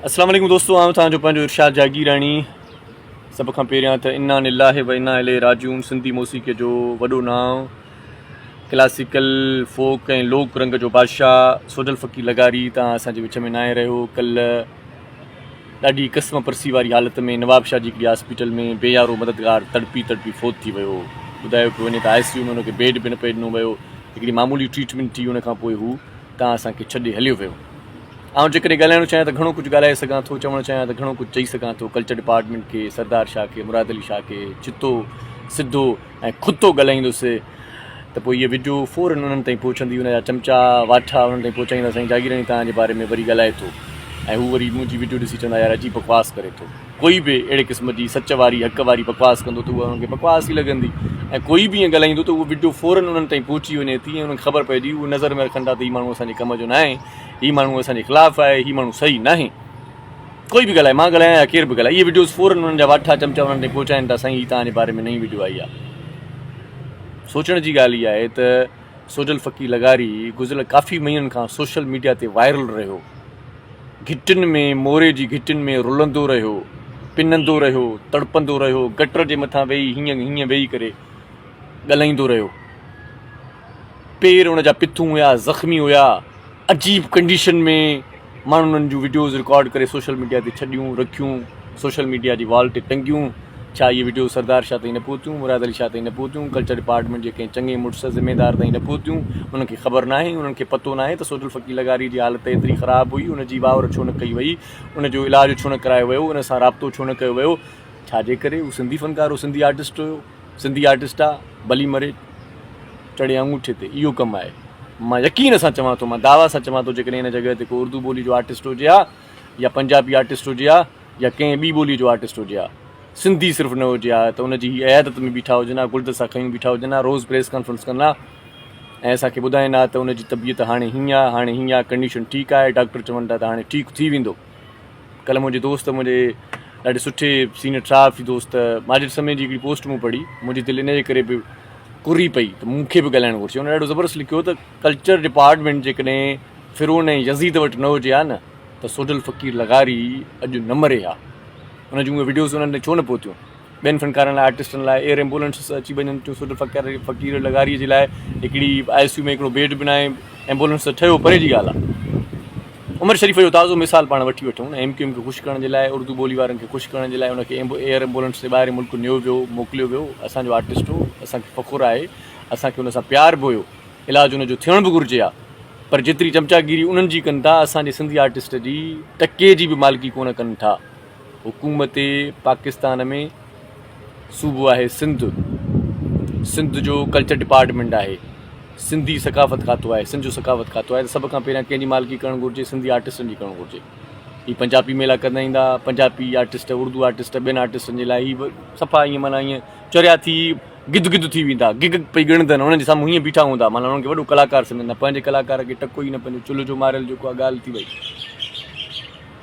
अस्सलाम वालेकुम दोस्तों, आऊं तव्हांजो पंहिंजो इरशाद जागीरानी। सब खां पहिरियां त इन्ना लिल्लाहि व इन्ना इलैहि राजिऊन सिंधी मौसीक़ीअ जो वॾो नाम, क्लासिकल फोक ऐं लोक रंग जो बादशाह सोजल फ़कीर लगारी तव्हां असांजे विच में न आहे रहियो। कल्ह ॾाढी क़िस्म परसी वारी हालत में नवाब शाह जी हिकिड़ी हॉस्पिटल में बेयारो मददगार तड़पी फोत थी वियो। ॿुधायो पियो वञे त ICU में हुनखे बेड बि न पिए ॾिनो वियो। हिकिड़ी मामूली ट्रीटमेंट थी, उनखां पोइ हू तव्हां असांखे छॾे हलियो वियो। ऐं जेकॾहिं ॻाल्हाइणु चाहियां त घणो कुझु ॻाल्हाए सघां थो, चवणु चाहियां त घणो कुझु चई सघां थो। कल्चर डिपार्टमेंट खे, सरदार शाह खे, मुराद अली शाह खे चितो सिधो ऐं खुतो ॻाल्हाईंदुसि त पोइ इहे वीडियो फ़ौरन उन्हनि ताईं पहुचंदी, उनजा चमचा वाठा उन्हनि ताईं पहुचाईंदा। साईं जागीरानी तव्हांजे बारे में वरी ॻाल्हाए थो ऐं हू वरी मुंहिंजी वीडियो ॾिसी चवंदा यार अजीब बकवास करे थो। कोई बि अहिड़े क़िस्म जी सच वारी हक़ वारी बकवास कंदो त उहा हुनखे बकवास ई लॻंदी, ऐं कोई बि ईअं ॻाल्हाईंदो त उहो वीडियो फ़ौरन उन्हनि ताईं पहुची वञे थी ऐं उन्हनि ख़बर पइजी, उहो नज़र में रखनि था त हीउ माण्हू असांजे कम जो न आहे, हीउ माण्हू असांजे ख़िलाफ़ु आहे, हीउ माण्हू सही न आहे। कोई बि ॻाल्हाए, मां ॻाल्हायां या केरु बि ॻाल्हाए, इहे वीडियोज़ फ़ौरन उन्हनि जा वाठा चमचा उन्हनि ताईं पहुचाइनि था। साईं हीउ तव्हांजे बारे में नई वीडियो आई आहे। सोचण जी ॻाल्हि इहा आहे त सोजल फ़कीर लगारी गुज़िरियल काफ़ी महीननि खां सोशल मीडिया ते वायरल रहियो। घिटियुनि में, मोरे जी घिटियुनि में रुलंदो रहियो, पिनंदो रहियो, तड़पंदो रहियो, गटर जे मथां वेही हीअं वेही करे ॻाल्हाईंदो रहियो। पेर हुनजा पिथूं हुया, ज़ख़्मी हुया, अजीब कंडीशन में माण्हुनि उन्हनि जूं वीडियोज़ रिकॉर्ड करे सोशल मीडिया ते छॾियूं रखियूं, सोशल मीडिया जी वॉल ते टंगियूं। छा इहे वीडियो सरदार शाह ताईं न पहुतियूं, मुराद अली शाह ताईं न पहुतियूं, कल्चर डिपार्टमेंट जे कंहिं चङे मुड़ुस ज़िम्मेदार ताईं न पहुतियूं? उन्हनि खे ख़बर न आहे, उन्हनि खे पतो न आहे त सोजल फ़कीर लगारी जी हालत एतिरी ख़राबु हुई, उनजी वावर छो न कई वई, उनजो इलाजु छो न करायो वियो, उन सां राब्तो छो न कयो वियो? छाजे करे? हू सिंधी फ़नकार हो, सिंधी आर्टिस्ट हुयो, सिंधी आर्टिस्ट आहे, भली मरे चढ़े अंगूठे ते, इहो कमु आहे। मां यकीन सां चवां थो, मां दावा सां चवां थो, जेकॾहिं हिन जॻह ते को उर्दू ॿोली जो आर्टिस्ट हुजे हा, या पंजाबी आर्टिस्ट हुजे हा, या कंहिं ॿी ॿोली जो आर्टिस्ट हुजे हा, सिंधी सिर्फ़ु न हुजे हा, त उनजी अयादत में बीठा हुजनि हा, गुलदस्ता खयूं बीठा हुजनि हा, रोज़ प्रेस कॉन्फ्रेंस कंदा ऐं असांखे ॿुधाईंदा त उनजी तबियत हाणे हीअं आहे, हाणे हीअं आहे, कंडीशन ठीकु आहे, डॉक्टर चवनि था त हाणे ठीकु थी वेंदो। कल्ह मुंहिंजे दोस्त, मुंहिंजे ॾाढे सुठे सीनियर सहाफ़ी दोस्त माजिद समय जी हिकिड़ी पोस्ट मूं पढ़ी, मुंहिंजी दिलि इन जे करे बि कुरी पई त मूंखे बि ॻाल्हाइणु घुरिजे। हुन ॾाढो ज़बरदस्त लिखियो त कल्चर डिपार्टमेंट जेकॾहिं फ़िरौन ऐं यज़ीद वटि न हुजे हा न, त सोजल फ़कीर लगारी अॼु न मरे हा। उन जूं उहे वीडियोज़ उन्हनि छो न पहुतियूं? ॿियनि फ़नकारनि लाइ, आर्टिस्टनि लाइ एयर एम्बुलेंस अची वञनि थियूं, सोजल फ़कीर लगारीअ जे लाइ हिकिड़ी ICU में हिकिड़ो बेड बि न आहे, एम्बुलेंस त ठहियो, परे जी ॻाल्हि आहे। उमर शरीफ़ जो ताज़ो मिसाल पाण वठी वठूं न, MQM खे ख़ुशि करण जे लाइ, उर्दू ॿोली वारनि खे ख़ुशि करण जे लाइ उनखे एयर एम्बुलेंस ते ॿाहिरि मुल्क नियो वियो, मोकिलियो वियो। असांजो आर्टिस्ट हो, असांखे फ़ख़ुरु आहे, असांखे हुन सां प्यार बि हुयो, इलाजु हुनजो थियण बि घुरिजे हा। पर जेतिरी चमचागिरी उन्हनि जी कनि था, असांजे सिंधी आर्टिस्ट जी टके जी बि मालिकी कोन कनि था। हुकूमत पाकिस्तान में सूबो आहे सिंध, सिंध जो कल्चर डिपार्टमेंट आहे, सिंधी सकाफ़त खातो आहे, सिंध जो सकाफ़त खातो आहे, त सभ खां पहिरियां कंहिंजी मालिकी करणु घुरिजे? सिंधी आर्टिस्टनि जी करणु घुरिजे। हीअ पंजाबी मेला कंदा ईंदा, पंजाबी आर्टिस्ट, उर्दू आर्टिस्ट, ॿियनि आर्टिस्टनि जे लाइ हीअ सफ़ा ईअं माना ईअं चरिया थी गिद थी वेंदा, गिग पई ॻणंदनि, हुननि जे साम्हूं हीअं बीठा हूंदा, माना हुननि खे वॾो कलाकार सम्झंदा। पंहिंजे कलाकार खे टको ई न, पंहिंजो चुल्ह जो मारियल जेको आहे ॻाल्हि थी वई।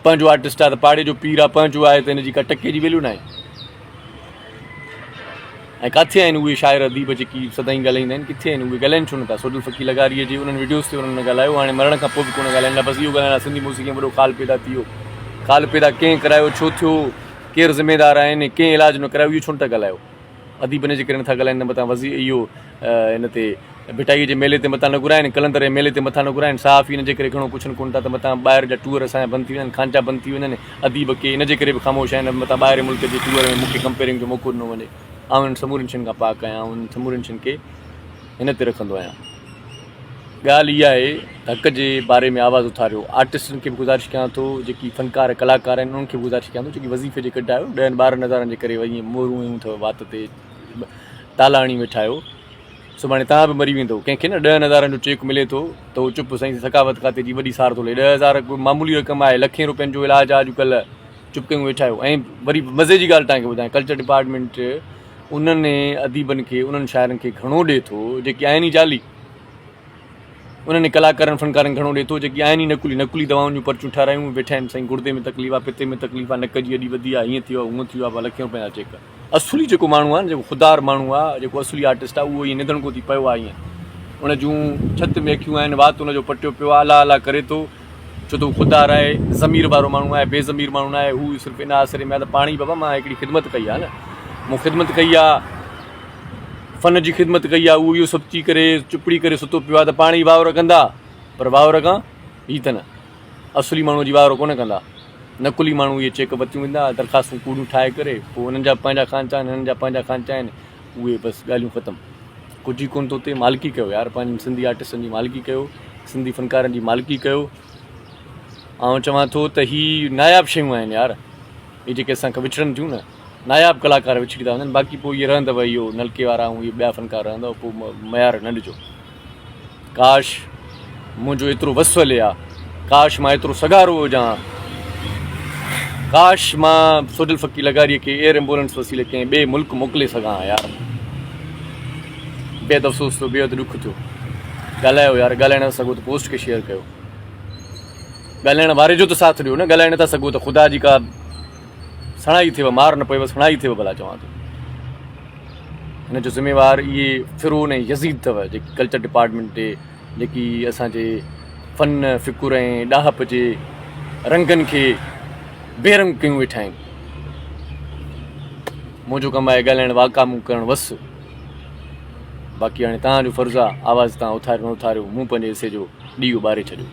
पंहिंजो आर्टिस्ट आहे त पाड़े जो पीर आहे, पंहिंजो आहे त हिनजी का टके जी वैल्यू न आहे। ऐं किथे आहिनि उहे शाइर अदीब जेकी सदाईं ॻाल्हाईंदा आहिनि? किथे आहिनि उहे? ॻाल्हाइनि छो नथा? सोजल फ़कीर लगारीअ जे उन्हनि वीडियोज़ ते उन्हनि ॻाल्हायो, हाणे मरण खां पोइ बि कोन ॻाल्हाईंदा। बसि इहो ॻाल्हाईंदा सिंधी मौसीक़ीअ में वॾो ख़ाल पैदा थी वियो। ख़ाल पैदा कंहिं करायो, छो थियो, केरु ज़िम्मेदार आहिनि, कंहिं इलाजु न करायो, इहो छो नथा ॻाल्हायो? अदीब इन जे करे नथा ॻाल्हाइनि, मथां इहो हिन ते भिटाईअ जे मेले ते मथां न घुराइनि, कलंदर जे मेले ते मथां न घुराइनि, सहाफ़ी इन जे करे घणो पुछनि कोन था, त मथां ॿाहिरि जा टूर असांजा बंदि थी वञनि, खांचा बंदि थी वञनि। अदीब खे इन जे करे बि ख़ामोश आहिनि, मथां ॿाहिरि मुल्क जे टूर में मूंखे कंपेयरिंग जो मौक़ो ॾिनो वञे। आउं हिन समूरनि शयुनि खां पाक आहियां, उन समूरनि शयुनि खे हिन ते रखंदो आहियां। ॻाल्हि इहा आहे त हक़ जे बारे में आवाज़ु उथारियो। आर्टिस्टनि खे बि गुज़ारिश कयां थो, जेकी फ़नकार कलाकार आहिनि उन्हनि खे बि गुज़ारिश कयां थो, जेकी वज़ीफ़े जे गॾु आहियो, 10-12 हज़ारनि जे करे वञी मोरूं यूं अथव वात ते ताला हणी वेठा आहियो, सुभाणे तव्हां बि मरी वेंदो। कंहिंखे न 10 हज़ारनि जो चेक मिले थो त उहो चुप साईं सकाफ़त खाते जी वॾी सार थो ले। 10,000 कोई मामूली रक़म आहे, लखें रुपयनि जो इलाजु आहे अॼुकल्ह, चुप कयूं वेठा आहियो। ऐं वरी मज़े जी ॻाल्हि तव्हांखे ॿुधायां, कल्चर डिपार्टमेंट उन्हनि अदीबनि खे, उन्हनि शाइरनि खे घणो ॾिए थो जेके आहिनि ई जाली, उन्हनि कलाकारनि फ़नकारनि घणो ॾिए थो जेकी आहिनि ई नकुली दवाउनि जूं पर्चियूं ठारायूं वेठा आहिनि। साईं गुर्दे में तकलीफ़ आहे, पिते में तकलीफ़ आहे, नक जी अॾी वधी आहे, हीअं थियो आहे, हूअं थियो आहे, लखें रुपए जा चेक। असुली जेको माण्हू आहे न, जेको ख़ुदार माण्हू आहे, जेको असुली आर्टिस्ट आहे, उहो ईअं निधणको थी पियो आहे। ईअं उन जूं छत में अखियूं आहिनि, वात उनजो पटियो पियो आहे, अला करे थो, छो त ख़ुदार आहे, ज़मीर वारो माण्हू आहे, बेज़मीर माण्हू आहे। हू सिर्फ़ु इन आसिरे में आहे त पाणी बाबा मां हिकिड़ी ख़िदमत कई आहे न, मूं ख़िदमत कई आहे, फ़न जी ख़िदमत कई आहे। उहो इहो सोची करे चुपड़ी करे सुतो पियो आहे त पाणी वावर कंदा, पर वावर खां हीअ त न, असली माण्हू जी वावर कोन कंदा। नकुली माण्हू इहे चेक वरितियूं वेंदा, दरख़्वास्तूं कूड़ियूं ठाहे करे, पोइ उन्हनि जा पंहिंजा खांचा आहिनि, हिननि जा पंहिंजा खांचा आहिनि, उहे बसि ॻाल्हियूं ख़तमु। कुझु ई कोन थो थिए। मालिकी कयो यार, पंहिंजनि सिंधी आर्टिस्टनि जी मालिकी कयो, सिंधी फ़नकारनि जी मालिकी कयो। ऐं चवां थो त हीअ नायाब शयूं आहिनि यार, इहे जेके असांखे विछड़नि थियूं न, नायाब कलाकार विछड़ी था वञनि। बाक़ी पोइ इहे रहंदव, इहो नलके वारा ऐं इहे ॿिया फ़नकार रहंदव, पोइ मयार न ॾिजो। काश मुंहिंजो एतिरो वसु हले आहे, काश मां एतिरो सगारो हुजां, काश मां सोडल फ़क़ी लगारीअ खे एयर एम्बुलेंस वसीले कंहिं ॿिए मुल्क मोकिले सघां यार। बेहद अफ़सोस थियो, बेहद ॾुख थियो। ॻाल्हायो यार, ॻाल्हाइण न सघो त पोस्ट खे शेयर कयो, ॻाल्हाइण वारे जो त साथ ॾियो न। ॻाल्हाए नथा सघो त ख़ुदा जी का सणाई थिएव, मार न पएव, सणाई थिएव भला। चवां थो हिन जो ज़िम्मेवार इहे फ़िरोन ऐं यज़ीद अथव, जेकी कल्चर डिपार्टमेंट ते, जेकी असांजे फ़न फ़िकुर ऐं ॾाहप जे रंगनि खे बेरंग कयूं वेठा आहिनि। मुंहिंजो कमु आहे ॻाल्हाइण, वाकामूं करणु बसि। बाक़ी हाणे तव्हांजो फ़र्ज़ु आहे, आवाज़ु तव्हां उथारियो न उथारियो, मूं पंहिंजे हिसे जो ॾीओ ॿारे छॾियो।